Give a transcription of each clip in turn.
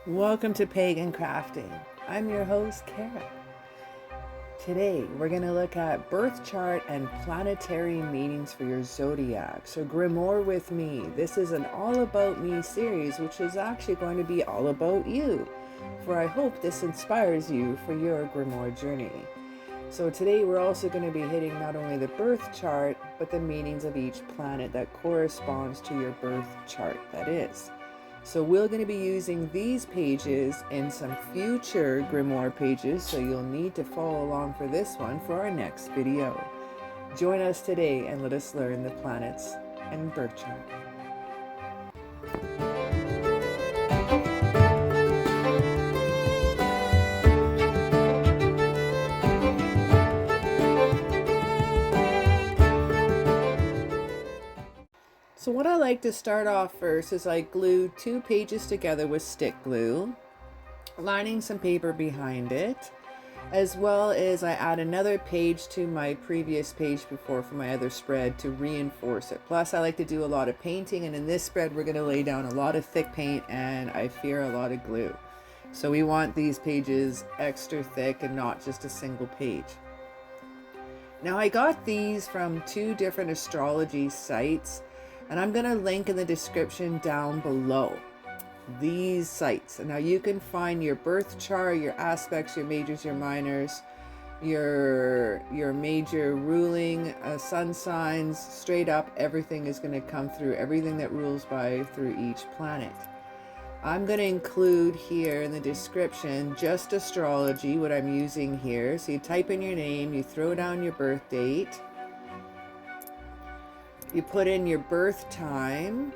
Welcome to Pagan Crafting. I'm your host, Kara. Today, we're going to look at birth chart and planetary meanings for your zodiac. So Grimoire with me. This is an all about me series, which is actually going to be all about you. For I hope this inspires you for your Grimoire journey. So today we're also going to be hitting not only the birth chart, but the meanings of each planet that corresponds to your birth chart, that is. So we're going to be using these pages in some future Grimoire pages, so you'll need to follow along for this one for our next video. Join us today and let us learn the planets and birth chart. So what I like to start off first is I glue 2 pages together with stick glue, lining some paper behind it, as well as I add another page to my previous page before for my other spread to reinforce it. Plus I like to do a lot of painting, and in this spread we're going to lay down a lot of thick paint and I fear a lot of glue. So we want these pages extra thick and not just a single page. Now I got these from 2 different astrology sites, and I'm going to link in the description down below these sites. And now you can find your birth chart, your aspects, your majors, your minors, your major ruling sun signs, straight up. Everything is going to come through, everything that rules by through each planet. I'm going to include here in the description just astrology, what I'm using here. So you type in your name, you throw down your birth date, you put in your birth time.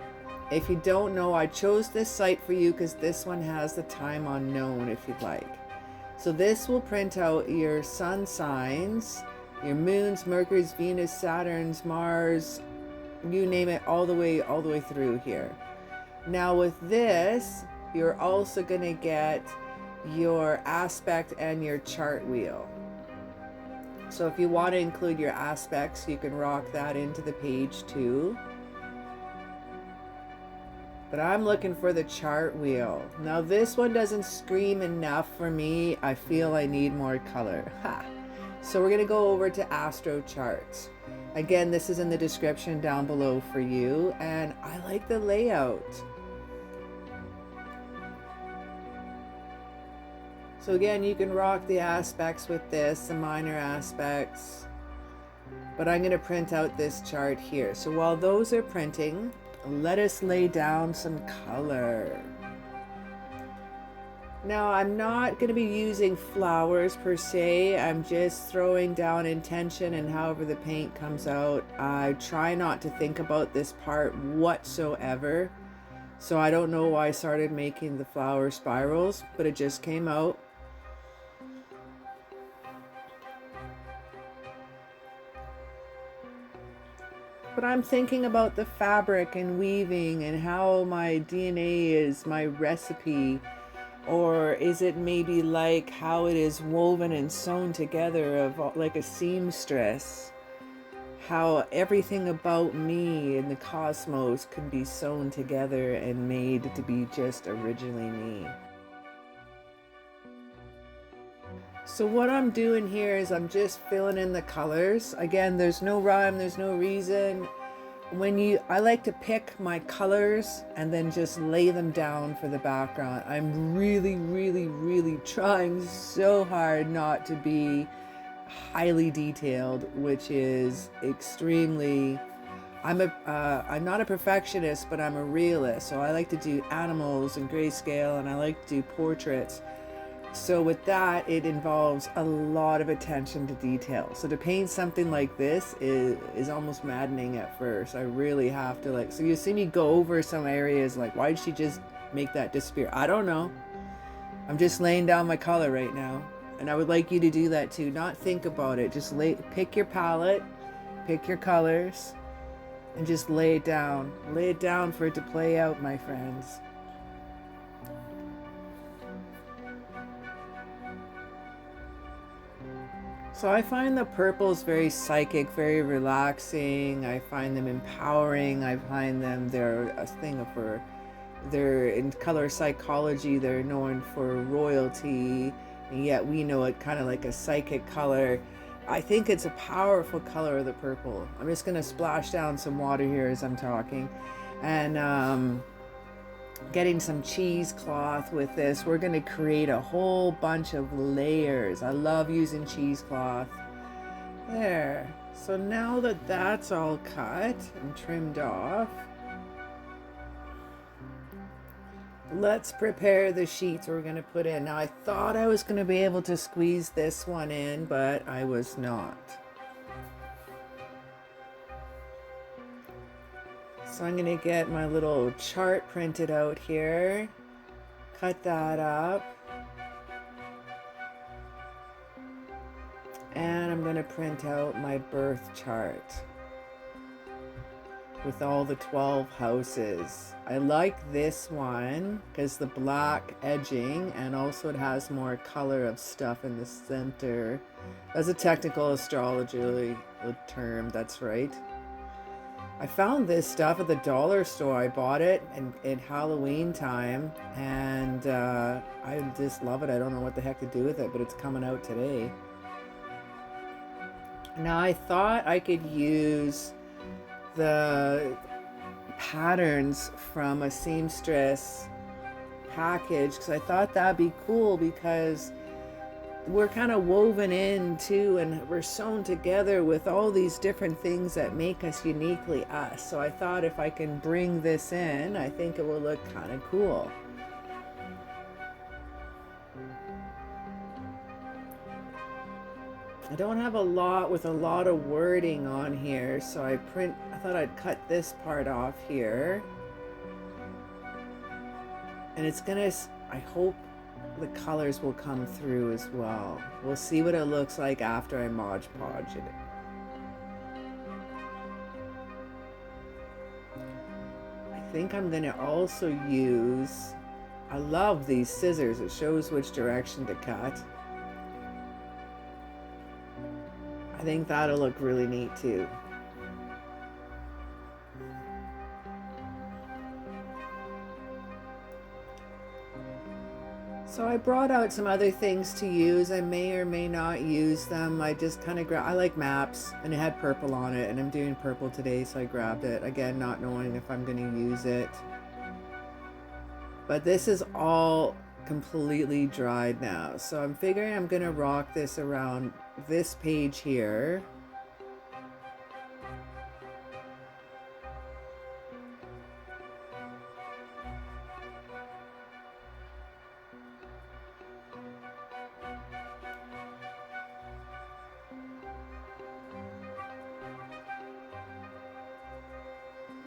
If you don't know, I chose this site for you because this one has the time unknown if you'd like. So this will print out your sun signs, your moons, Mercury's, Venus, Saturn's, Mars, you name it, all the way through here. Now with this, you're also going to get your aspect and your chart wheel. So if you want to include your aspects, you can rock that into the page too. But I'm looking for the chart wheel. Now this one doesn't scream enough for me. I feel I need more color. Ha! So we're going to go over to astro charts. Again, this is in the description down below for you, and I like the layout. So again, you can rock the aspects with this, the minor aspects, but I'm going to print out this chart here. So while those are printing, let us lay down some color. Now I'm not going to be using flowers per se, I'm just throwing down intention, and however the paint comes out. I try not to think about this part whatsoever, so I don't know why I started making the flower spirals, but it just came out. But I'm thinking about the fabric and weaving and how my DNA is my recipe, or is it maybe like how it is woven and sewn together of like a seamstress, how everything about me in the cosmos can be sewn together and made to be just originally me. So what I'm doing here is I'm just filling in the colors. Again, there's no rhyme, there's no reason. I like to pick my colors and then just lay them down for the background. I'm really trying so hard not to be highly detailed, which is extremely, I'm not a perfectionist, but I'm a realist. So I like to do animals and grayscale, and I like to do portraits. So with that, it involves a lot of attention to detail. So to paint something like this is almost maddening at first. I really have to so you see me go over some areas like, why did she just make that disappear? I don't know. I'm just laying down my color right now. And I would like you to do that too. Not think about it. Just pick your palette, pick your colors, and just lay it down. Lay it down for it to play out, my friends. So I find the purples very psychic, very relaxing. I find them empowering. I find them, they're a thing for they're in color psychology, they're known for royalty, and yet we know it kind of like a psychic color. I think it's a powerful color of the purple. I'm just going to splash down some water here as I'm talking. And getting some cheesecloth with this, we're going to create a whole bunch of layers. I love using cheesecloth. There. So now that that's all cut and trimmed off, let's prepare the sheets we're going to put in. Now I thought I was going to be able to squeeze this one in, but I was not. So I'm going to get my little chart printed out here, cut that up, and I'm going to print out my birth chart with all the 12 houses. I like this one because the black edging, and also it has more color of stuff in the center. That's a technical astrology term, that's right. I found this stuff at the dollar store. I bought it in Halloween time, and I just love it. I don't know what the heck to do with it, but it's coming out today. Now I thought I could use the patterns from a seamstress package, because I thought that'd be cool, because we're kind of woven in too, and we're sewn together with all these different things that make us uniquely us. So I thought if I can bring this in, I think it will look kind of cool. I don't have a lot with a lot of wording on here, so I thought I'd cut this part off here. And it's gonna, I hope the colors will come through as well. We'll see what it looks like after I Mod Podge it. I think I'm gonna also use, I love these scissors, it shows which direction to cut. I think that'll look really neat too. So I brought out some other things to use. I may or may not use them. I just kind of I like maps, and it had purple on it, and I'm doing purple today, so I grabbed it. Again, not knowing if I'm going to use it. But this is all completely dried now. So I'm figuring I'm going to rock this around this page here.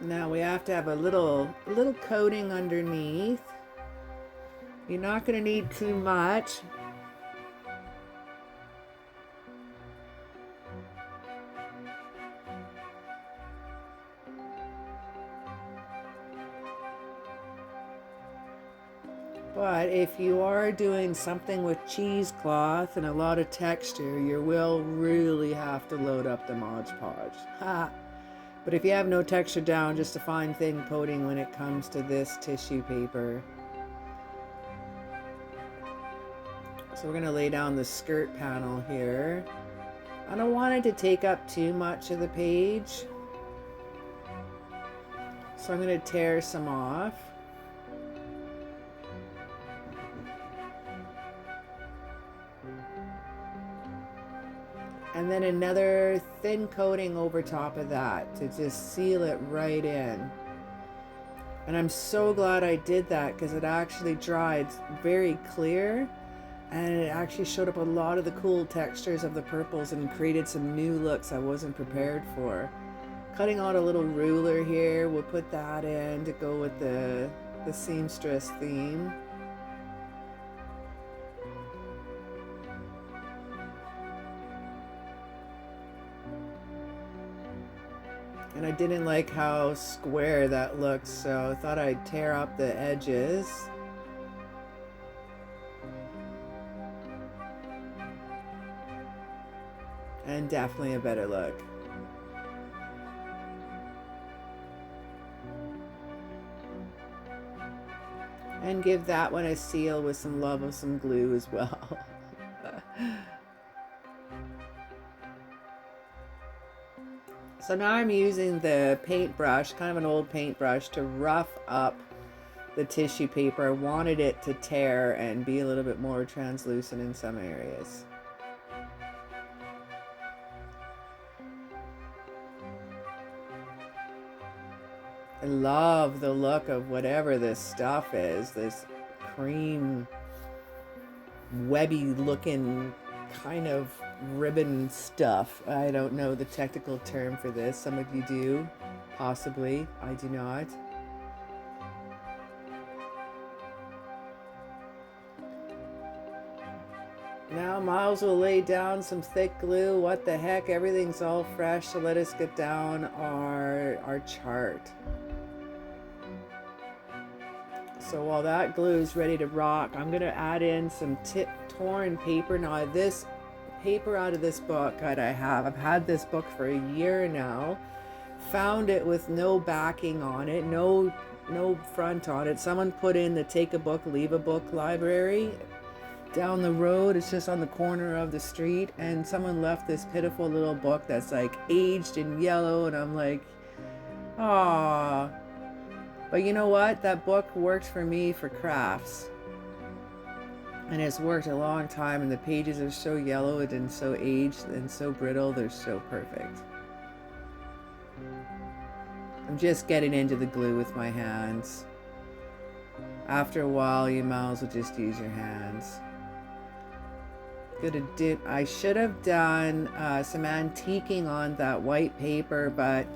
Now we have to have a little coating underneath. You're not going to need too much. But if you are doing something with cheesecloth and a lot of texture, you will really have to load up the Mod Podge. Ha! But if you have no texture down, just a fine thin coating when it comes to this tissue paper. So we're going to lay down the skirt panel here. I don't want it to take up too much of the page, so I'm going to tear some off. And then another thin coating over top of that to just seal it right in. And I'm so glad I did that, because it actually dried very clear, and it actually showed up a lot of the cool textures of the purples and created some new looks I wasn't prepared for. Cutting out a little ruler here, we'll put that in to go with the seamstress theme. And I didn't like how square that looks, so I thought I'd tear up the edges. And definitely a better look. And give that one a seal with some love of some glue as well. So now I'm using the paintbrush, kind of an old paintbrush, to rough up the tissue paper. I wanted it to tear and be a little bit more translucent in some areas. I love the look of whatever this stuff is, this cream, webby looking kind of ribbon stuff. I don't know the technical term for this. Some of you do, possibly. I do not. Now Miles will lay down some thick glue. What the heck? Everything's all fresh. So let us get down our chart. So while that glue is ready to rock, I'm going to add in some torn paper. Now this paper out of this book that I've had this book for a year now. Found it with no backing on it, no front on it. Someone put in the take a book, leave a book library down the road. It's just on the corner of the street, and someone left this pitiful little book that's like aged and yellow, and I'm like, ah. But you know what? That book worked for me for crafts. And it's worked a long time, and the pages are so yellowed and so aged and so brittle, they're so perfect. I'm just getting into the glue with my hands. After a while, you might as well just use your hands. I should have done some antiquing on that white paper, but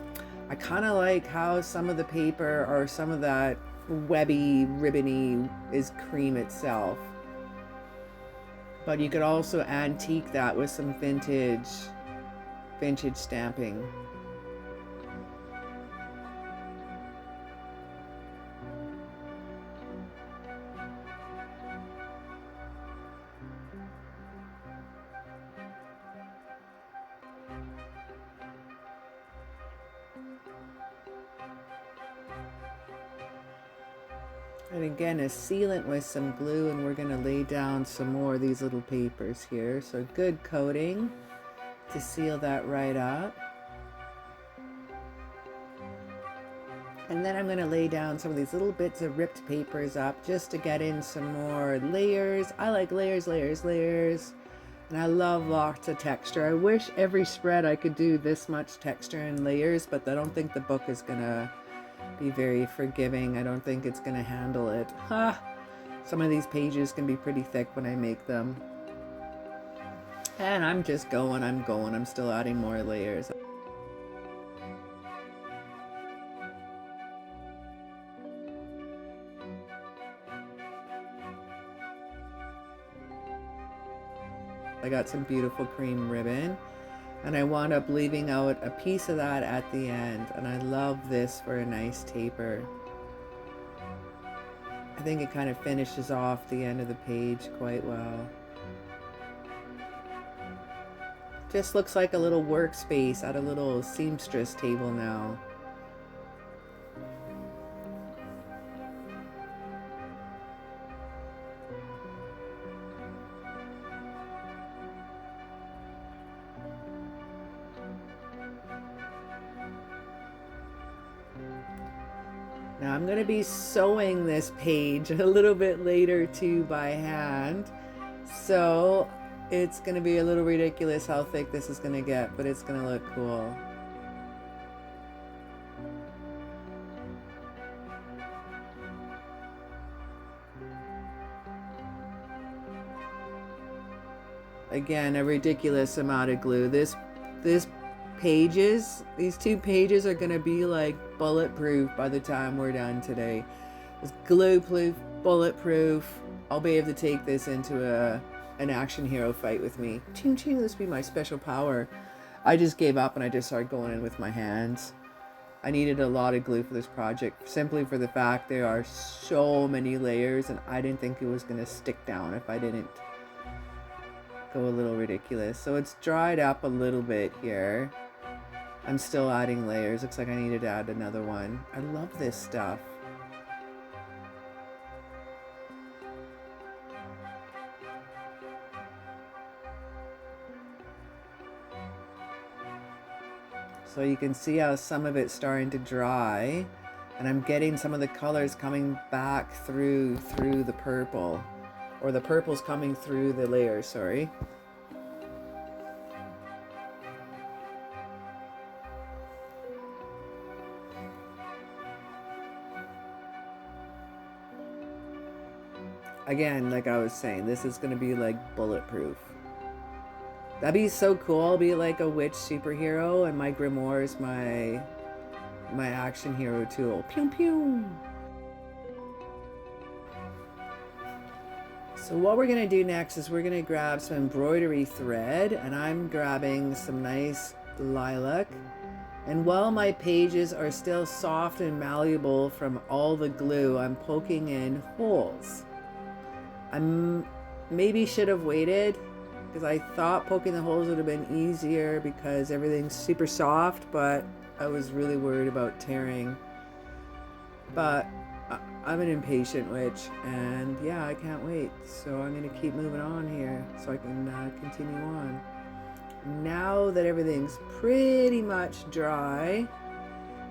I kind of like how some of the paper or some of that webby, ribbony is cream itself. But you could also antique that with some vintage stamping. And again, a sealant with some glue, and we're going to lay down some more of these little papers here. So good coating to seal that right up. And then I'm going to lay down some of these little bits of ripped papers up just to get in some more layers. I like layers, layers, layers. And I love lots of texture. I wish every spread I could do this much texture and layers, but I don't think the book is going to be very forgiving. I don't think it's going to handle it. Some of these pages can be pretty thick when I make them. And I'm just going. I'm still adding more layers. I got some beautiful cream ribbon, and I wound up leaving out a piece of that at the end, and I love this for a nice taper. I think it kind of finishes off the end of the page quite well. Just looks like a little workspace at a little seamstress table now. Now I'm going to be sewing this page a little bit later too by hand, so it's going to be a little ridiculous how thick this is going to get, but it's going to look cool. Again, a ridiculous amount of glue. These two pages are going to be like bulletproof by the time we're done today. It's glue proof, bulletproof. I'll be able to take this into an action hero fight with me. Ching ching, this will be my special power. I just gave up and I just started going in with my hands. I needed a lot of glue for this project, simply for the fact there are so many layers, and I didn't think it was going to stick down if I didn't go a little ridiculous. So it's dried up a little bit here. I'm still adding layers. Looks like I needed to add another one. I love this stuff. So you can see how some of it's starting to dry, and I'm getting some of the colors coming back through the purple, or the purple's coming through the layer, sorry. Again, like I was saying, this is going to be like bulletproof. That'd be so cool. I'll be like a witch superhero, and my Grimoire is my action hero tool. Pew pew. So what we're going to do next is we're going to grab some embroidery thread, and I'm grabbing some nice lilac. And while my pages are still soft and malleable from all the glue, I'm poking in holes. I maybe should have waited, because I thought poking the holes would have been easier because everything's super soft, but I was really worried about tearing. But I'm an impatient witch, and yeah, I can't wait. So I'm going to keep moving on here so I can continue on. Now that everything's pretty much dry,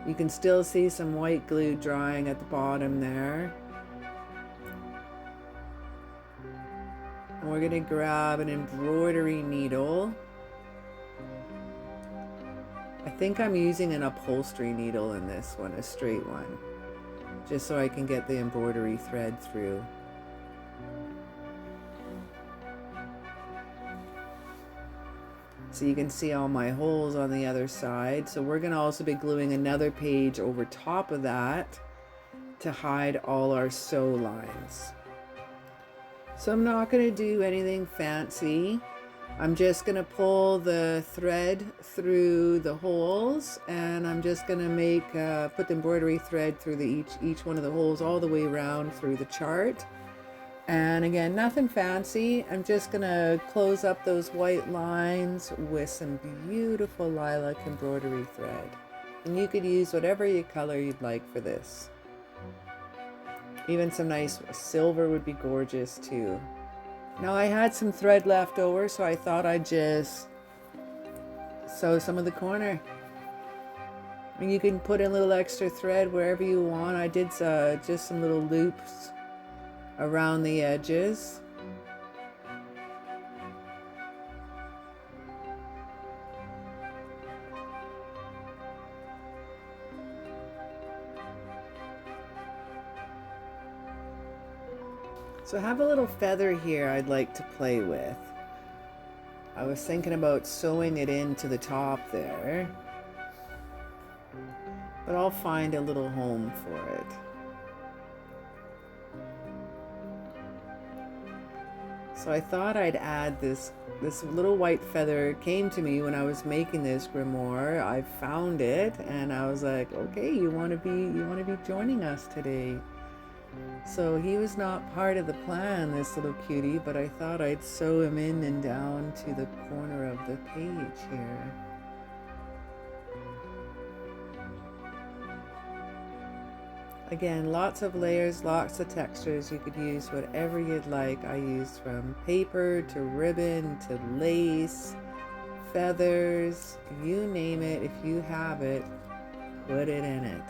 you can still see some white glue drying at the bottom there. And we're going to grab an embroidery needle. I think I'm using an upholstery needle in this one, a straight one, just so I can get the embroidery thread through. So you can see all my holes on the other side. So we're going to also be gluing another page over top of that to hide all our sew lines. So I'm not going to do anything fancy. I'm just going to pull the thread through the holes, and I'm just going to make put the embroidery thread through each one of the holes all the way around through the chart. And again, nothing fancy. I'm just going to close up those white lines with some beautiful lilac embroidery thread. And you could use whatever color you'd like for this. Even some nice silver would be gorgeous too. Now I had some thread left over, so I thought I'd just sew some of the corner. And you can put in a little extra thread wherever you want. I did just some little loops around the edges. So I have a little feather here I'd like to play with. I was thinking about sewing it into the top there, but I'll find a little home for it. So I thought I'd add this little white feather. It came to me when I was making this grimoire. I found it and I was like, okay, you want to be joining us today. So he was not part of the plan, this little cutie, but I thought I'd sew him in and down to the corner of the page here. Again, lots of layers, lots of textures. You could use whatever you'd like. I used from paper to ribbon to lace, feathers, you name it. If you have it, put it in it.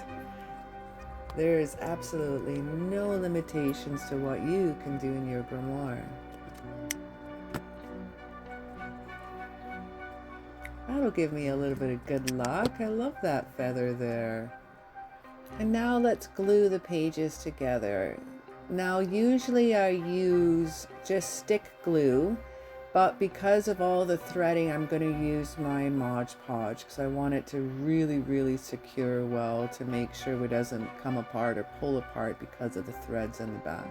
There is absolutely no limitations to what you can do in your grimoire. That'll give me a little bit of good luck. I love that feather there. And now let's glue the pages together. Now usually I use just stick glue, but because of all the threading, I'm going to use my Mod Podge because I want it to really secure well to make sure it doesn't come apart or pull apart because of the threads in the back.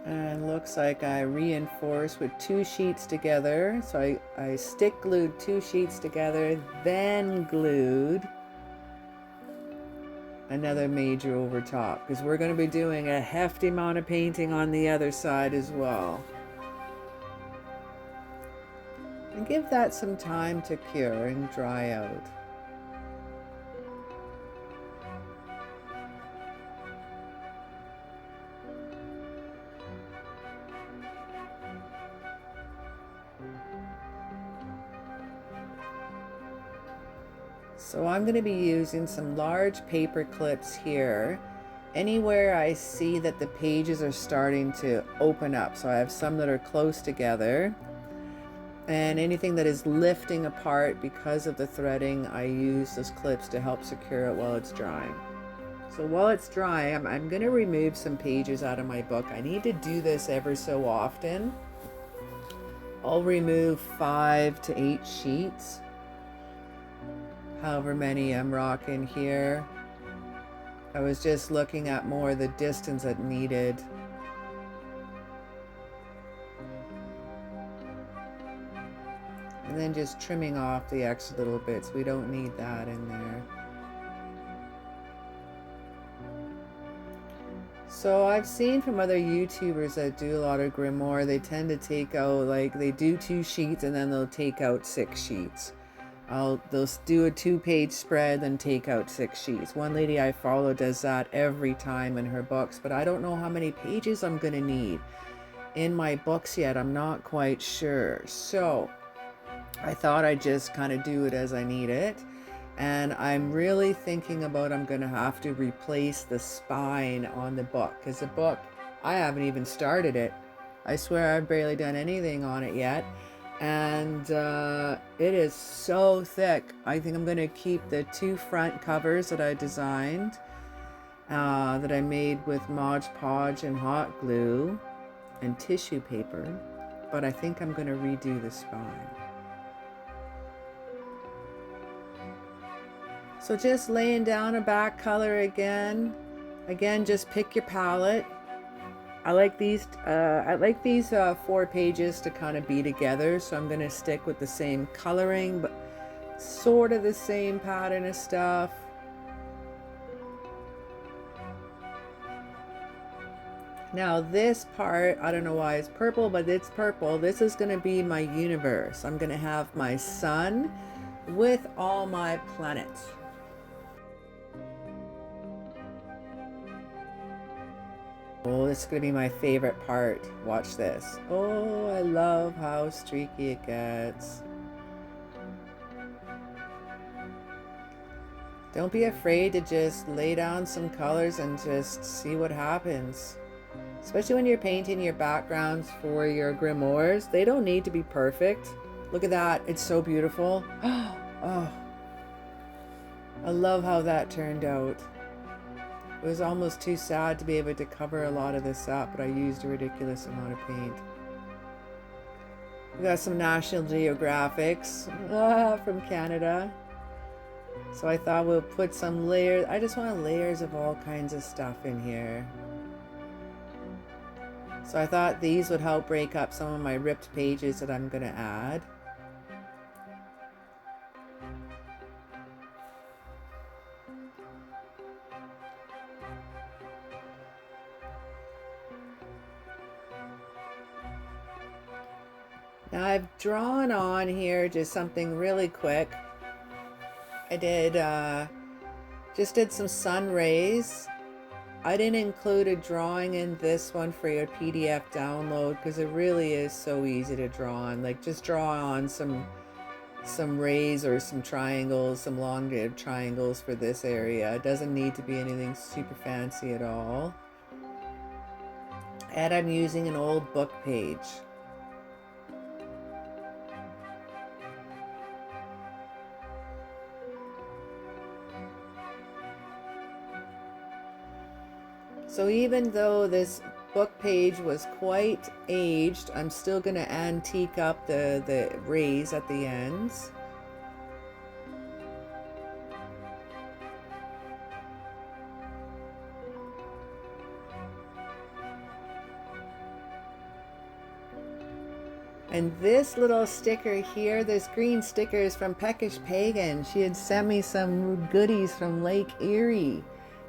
And looks like I reinforced with 2 sheets together. So I stick glued 2 sheets together, then glued. another major over top, because we're going to be doing a hefty amount of painting on the other side as well. And give that some time to cure and dry out. So I'm going to be using some large paper clips here. Anywhere I see that the pages are starting to open up. So I have some that are close together. And anything that is lifting apart because of the threading, I use those clips to help secure it while it's drying. So while it's dry, I'm going to remove some pages out of my book. I need to do this ever so often. I'll remove 5 to 8 sheets. However many I'm rocking here. I was just looking at more the distance that needed. And then just trimming off the extra little bits. We don't need that in there. So I've seen from other YouTubers that do a lot of Grimoire, they tend to take out, like, they do 2 sheets and then they'll take out 6 sheets. They'll do a 2-page spread, then take out 6 sheets. One lady I follow does that every time in her books, but I don't know how many pages I'm going to need in my books yet. I'm not quite sure. So I thought I'd just kind of do it as I need it. And I'm really thinking about, I'm going to have to replace the spine on the book, because the book, I haven't even started it. I swear I've barely done anything on it yet. And it is so thick. I think I'm going to keep the 2 front covers that I designed, that I made with Mod Podge and hot glue and tissue paper. But I think I'm going to redo the spine. So just laying down a back color again. Again, just pick your palette. I like these 4 pages to kind of be together, so I'm going to stick with the same coloring, but sort of the same pattern of stuff. Now this part, I don't know why it's purple, but it's purple. This is going to be my universe. I'm going to have my sun with all my planets. Oh, this is going to be my favorite part. Watch this. Oh, I love how streaky it gets. Don't be afraid to just lay down some colors and just see what happens. Especially when you're painting your backgrounds for your grimoires. They don't need to be perfect. Look at that. It's so beautiful. Oh, I love how that turned out. It was almost too sad to be able to cover a lot of this up, but I used a ridiculous amount of paint. We got some National Geographics from Canada. So I thought we'll put some layers. I just want layers of all kinds of stuff in here. So I thought these would help break up some of my ripped pages that I'm going to add. Now I've drawn on here just something really quick. I just did some sun rays. I didn't include a drawing in this one for your PDF download because it really is so easy to draw on. Like, just draw on some rays or some triangles, some elongated triangles for this area. It doesn't need to be anything super fancy at all. And I'm using an old book page. So even though this book page was quite aged, I'm still going to antique up the rays at the ends. And this little sticker here, this green sticker is from Peckish Pagan. She had sent me some goodies from Lake Erie.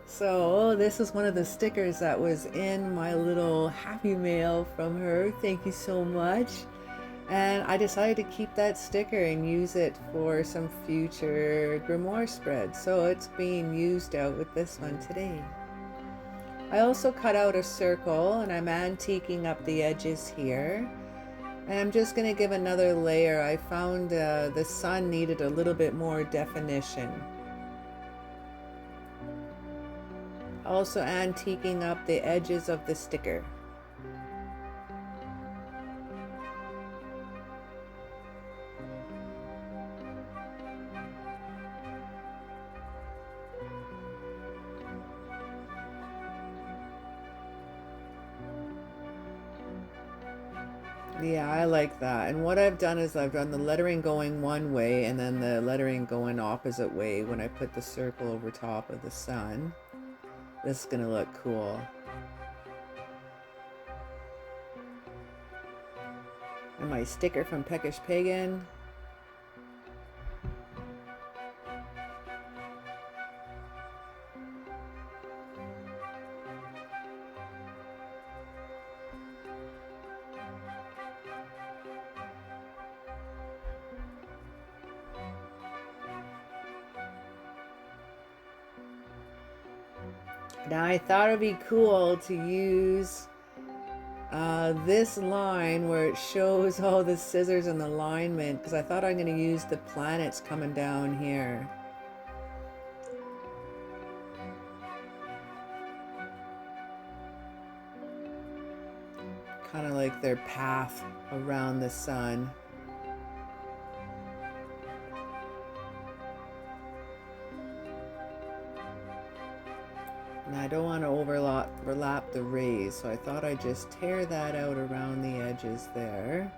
So this is one of the stickers that was in my little happy mail from her. Thank you so much. And I decided to keep that sticker and use it for some future Grimoire spreads. So it's being used out with this one today. I also cut out a circle and I'm antiquing up the edges here. And I'm just going to give another layer. I found the sun needed a little bit more definition. Also antiquing up the edges of the sticker. Yeah, I like that. And what I've done is I've done the lettering going one way and then the lettering going opposite way when I put the circle over top of the sun. This is gonna look cool. And my sticker from Peckish Pagan. Now I thought it'd be cool to use this line where it shows all the scissors and the alignment, because I thought I'm going to use the planets coming down here. Kind of like their path around the sun. And I don't want to overlap the rays, so I thought I'd just tear that out around the edges there.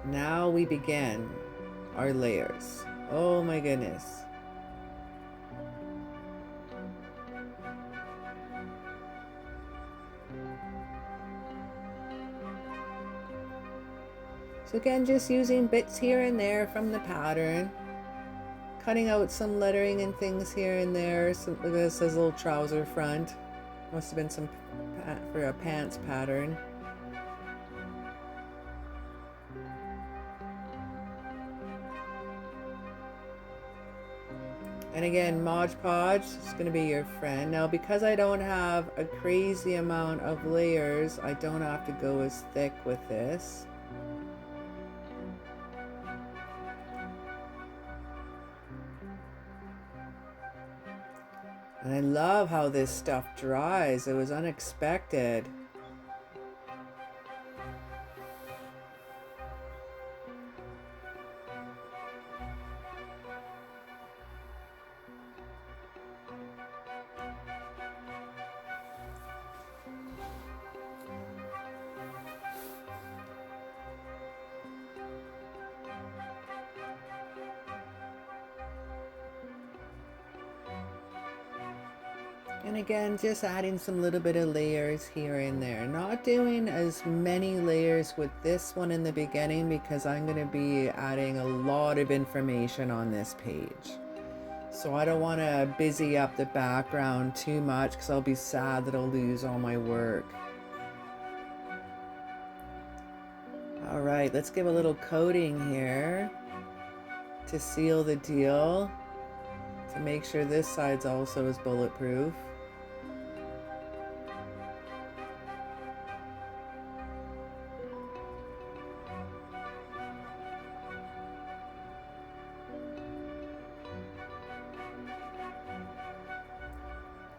Now we begin our layers. Oh my goodness. So again, just using bits here and there from the pattern, cutting out some lettering and things here and there. Look at this says little trouser front. Must have been some for a pants pattern. And again, Mod Podge is going to be your friend. Now, because I don't have a crazy amount of layers, I don't have to go as thick with this. And I love how this stuff dries. It was unexpected. And again, just adding some little bit of layers here and there. Not doing as many layers with this one in the beginning because I'm going to be adding a lot of information on this page. So I don't want to busy up the background too much because I'll be sad that I'll lose all my work. All right, let's give a little coating here to seal the deal, to make sure this side's also is bulletproof.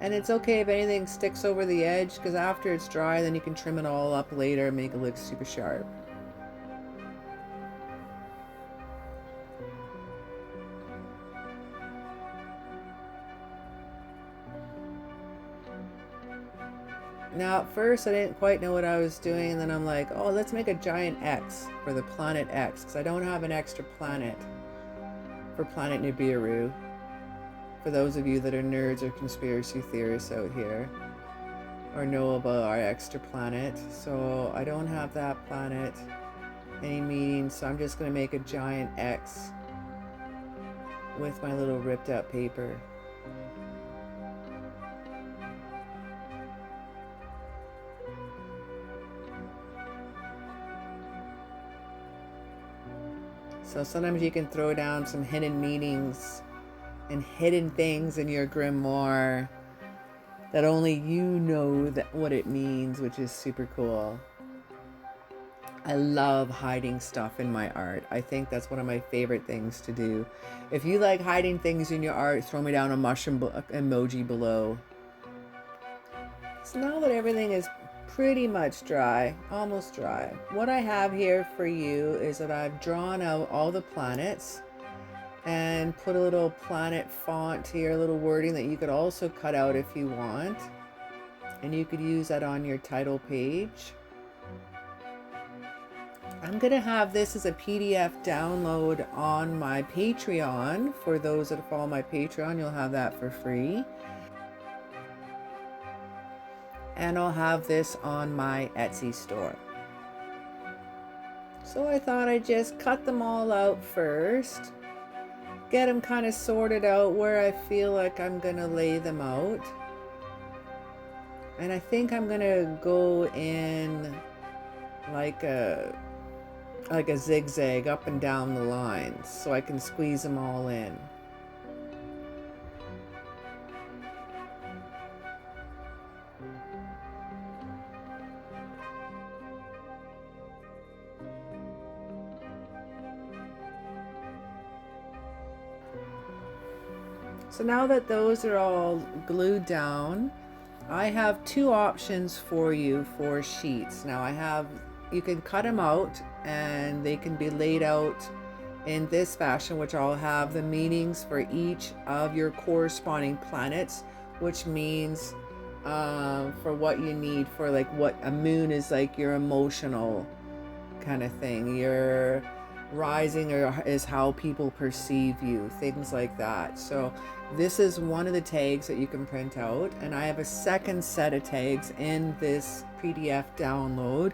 And it's okay if anything sticks over the edge, because after it's dry, then you can trim it all up later and make it look super sharp. Now at first I didn't quite know what I was doing, and then I'm like, oh, let's make a giant X for the planet X, because I don't have an extra planet for planet Nibiru. For those of you that are nerds or conspiracy theorists out here. or know about our extra planet. So I don't have that planet any meaning, so I'm just going to make a giant X with my little ripped out paper. So sometimes you can throw down some hidden meanings and hidden things in your grimoire that only you know what it means, which is super cool. I love hiding stuff in my art. I think that's one of my favorite things to do. If you like hiding things in your art, throw me down a mushroom emoji below. So now that everything is pretty much dry, almost dry, what I have here for you is that I've drawn out all the planets and put a little planet font here, a little wording that you could also cut out if you want, and you could use that on your title page. I'm gonna have this as a PDF download on my Patreon. For those that follow my Patreon, you'll have that for free. And I'll have this on my Etsy store. So I thought I'd just cut them all out first, get them kind of sorted out where I feel like I'm gonna lay them out. And I think I'm gonna go in like a zigzag up and down the lines so I can squeeze them all in. So now that those are all glued down, I have two options for you for sheets. Now you can cut them out and they can be laid out in this fashion, which I'll have the meanings for each of your corresponding planets, which means for what you need for, like, what a moon is, like your emotional kind of thing. Your rising is how people perceive you, things like that. So this is one of the tags that you can print out, and I have a second set of tags in this PDF download.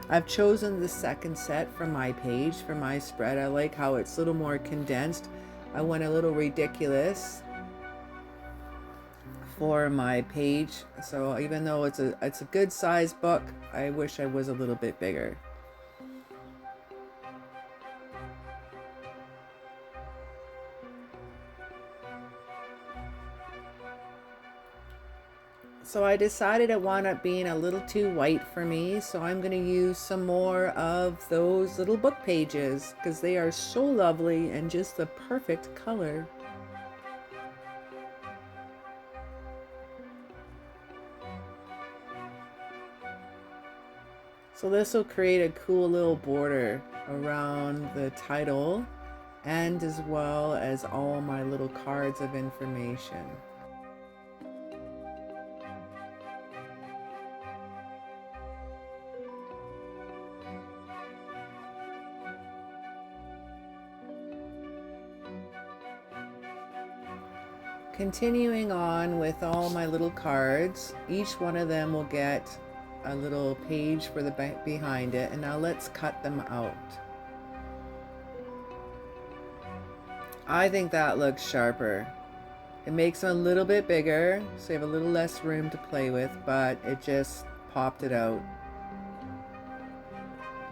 I've chosen the second set for my page, for my spread. I like how it's a little more condensed. I went a little ridiculous for my page, so even though it's a good size book, I wish I was a little bit bigger. So I decided it wound up being a little too white for me, so I'm going to use some more of those little book pages because they are so lovely and just the perfect color. So this will create a cool little border around the title and as well as all my little cards of information. Continuing on with all my little cards, each one of them will get a little page for the back behind it, and now let's cut them out. I think that looks sharper. It makes them a little bit bigger, so you have a little less room to play with, but it just popped it out.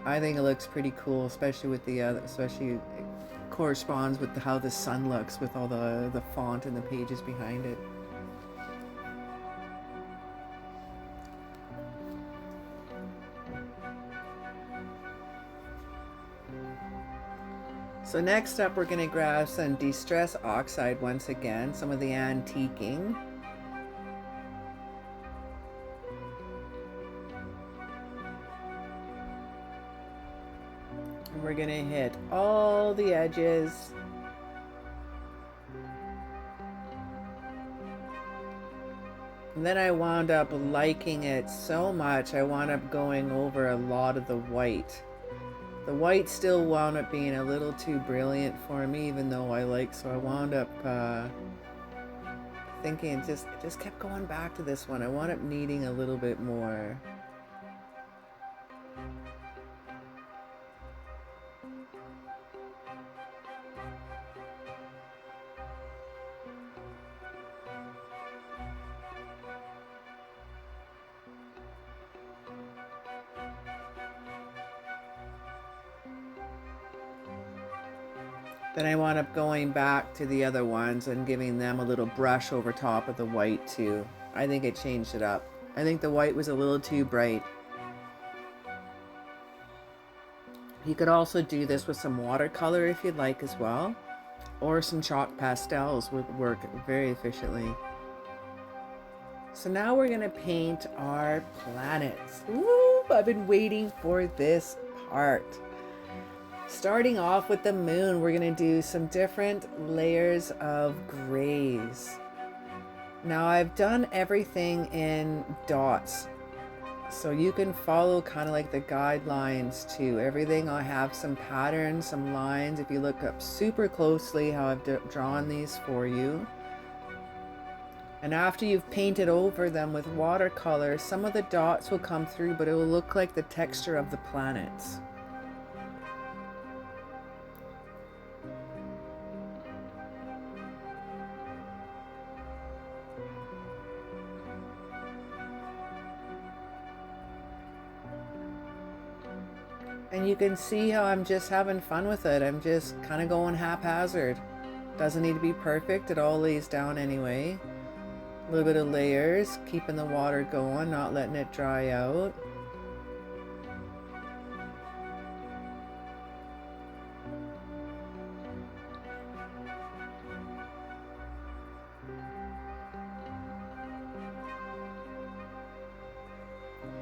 I think it looks pretty cool, especially with the especially corresponds with how the sun looks with all the font and the pages behind it. So next up, we're going to grab some distress oxide once again, some of the antiquing. We're going to hit all the edges. And then I wound up liking it so much, I wound up going over a lot of the white. The white still wound up being a little too brilliant for me, even though I wound up thinking it just kept going back to this one. I wound up needing a little bit more. Then I wound up going back to the other ones and giving them a little brush over top of the white too. I think it changed it up. I think the white was a little too bright. You could also do this with some watercolor if you'd like as well, or some chalk pastels would work very efficiently. So now we're gonna paint our planets. Woo! I've been waiting for this part. Starting off with the moon, we're going to do some different layers of grays. Now I've done everything in dots, so you can follow kind of like the guidelines too. Everything, I have some patterns, some lines. If you look up super closely how I've drawn these for you. And after you've painted over them with watercolor, some of the dots will come through, but it will look like the texture of the planets. And you can see how I'm just having fun with it. I'm just kind of going haphazard. Doesn't need to be perfect. It all lays down anyway. A little bit of layers, keeping the water going, not letting it dry out.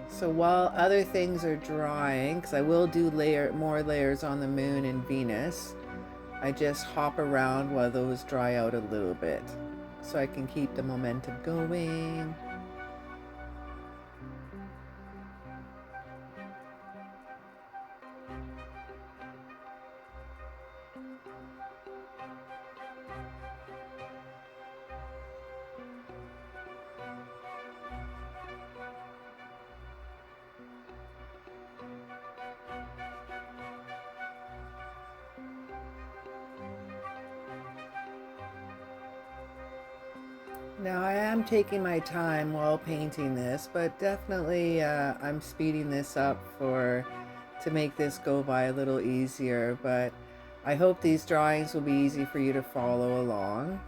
So while other things are drying, because I will do more layers on the moon and Venus, I just hop around while those dry out a little bit so I can keep the momentum going. Now I am taking my time while painting this, but definitely I'm speeding this up to make this go by a little easier, but I hope these drawings will be easy for you to follow along.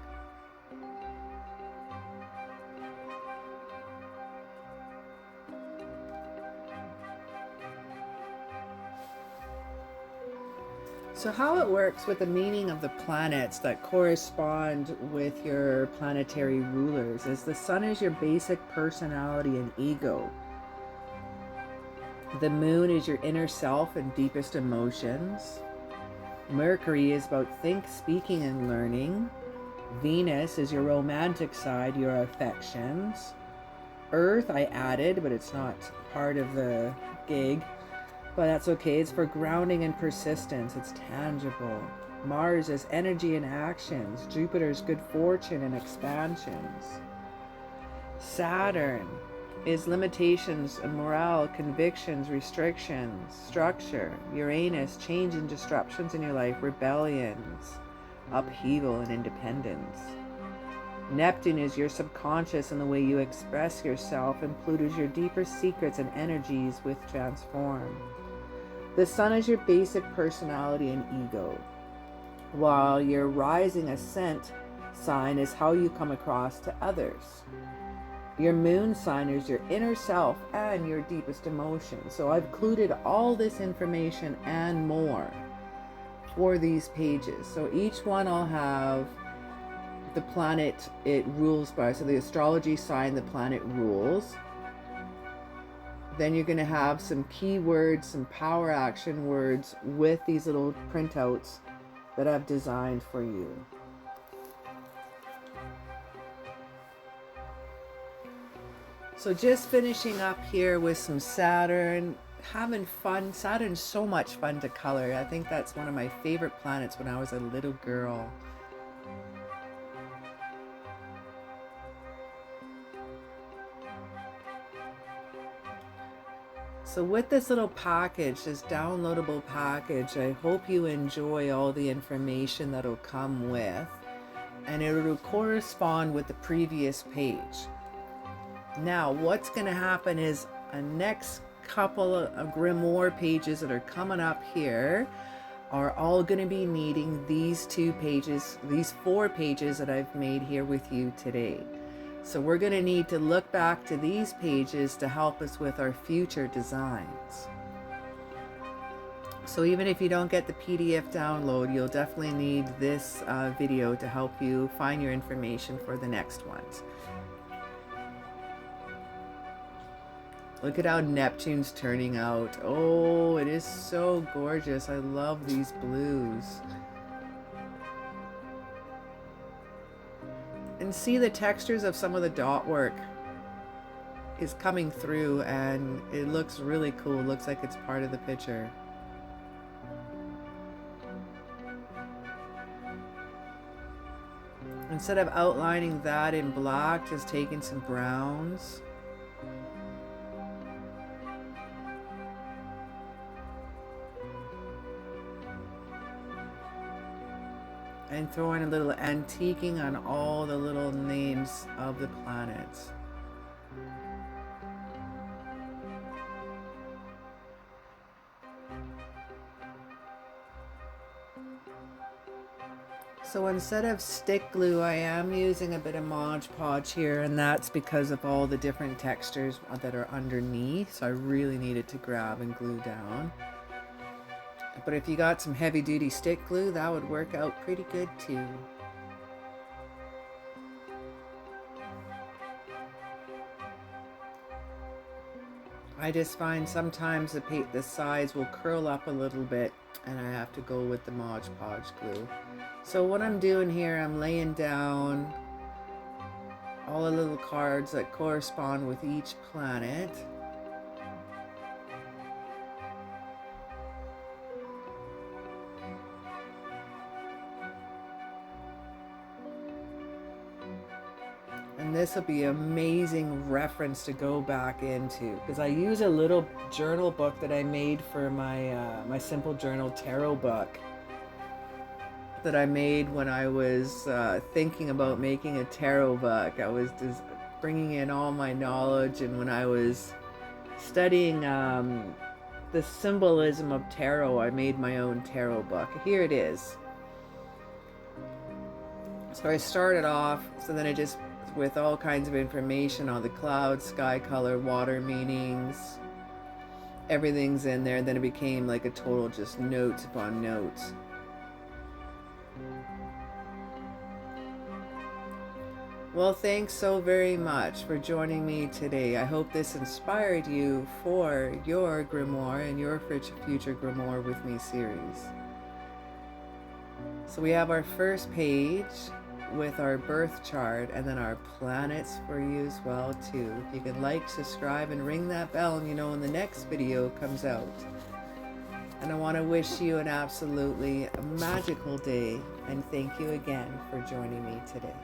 So how it works with the meaning of the planets that correspond with your planetary rulers is the sun is your basic personality and ego. The moon is your inner self and deepest emotions. Mercury is about speaking, and learning. Venus is your romantic side, your affections. Earth I added, but it's not part of the gig. But that's okay, it's for grounding and persistence, it's tangible. Mars is energy and actions. Jupiter's good fortune and expansions. Saturn is limitations and morale, convictions, restrictions, structure. Uranus, change and disruptions in your life, rebellions, upheaval and independence. Neptune is your subconscious and the way you express yourself, and Pluto is your deeper secrets and energies with transform. The sun is your basic personality and ego, while your rising ascent sign is how you come across to others. Your moon sign is your inner self and your deepest emotions. So I've included all this information and more for these pages. So each one I'll have the planet it rules by. So the astrology sign the planet rules. Then you're going to have some keywords, some power action words with these little printouts that I've designed for you. So just finishing up here with some Saturn, having fun. Saturn's so much fun to color. I think that's one of my favorite planets when I was a little girl. So with this little package, this downloadable package, I hope you enjoy all the information that'll come with, and it will correspond with the previous page. Now, what's going to happen is a next couple of Grimoire pages that are coming up here are all going to be needing these 2 pages, these 4 pages that I've made here with you today. So we're going to need to look back to these pages to help us with our future designs. So even if you don't get the PDF download, you'll definitely need this video to help you find your information for the next ones. Look at how Neptune's turning out. Oh, it is so gorgeous. I love these blues. And see, the textures of some of the dot work is coming through, and it looks really cool. It looks like it's part of the picture. Instead of outlining that in black, just taking some browns. And throwing a little antiquing on all the little names of the planets. So instead of stick glue, I am using a bit of Mod Podge here, and that's because of all the different textures that are underneath. So I really needed to grab and glue down. But if you got some heavy duty stick glue, that would work out pretty good too. I just find sometimes the sides will curl up a little bit, and I have to go with the Mod Podge glue. So what I'm doing here, I'm laying down all the little cards that correspond with each planet. And this will be an amazing reference to go back into, because I use a little journal book that I made for my Simple Journal tarot book that I made when I was thinking about making a tarot book. I was just bringing in all my knowledge, and when I was studying the symbolism of tarot, I made my own tarot book. Here it is. So I started off, so then I just with all kinds of information on the clouds, sky color, water meanings, everything's in there. Then it became like a total just notes upon notes. Well, thanks so very much for joining me today. I hope this inspired you for your Grimoire and your future Grimoire with me series. So we have our first page with our birth chart, and then our planets for you as well too. If you can like, subscribe, and ring that bell, and you know when the next video comes out. And I want to wish you an absolutely magical day, and thank you again for joining me today.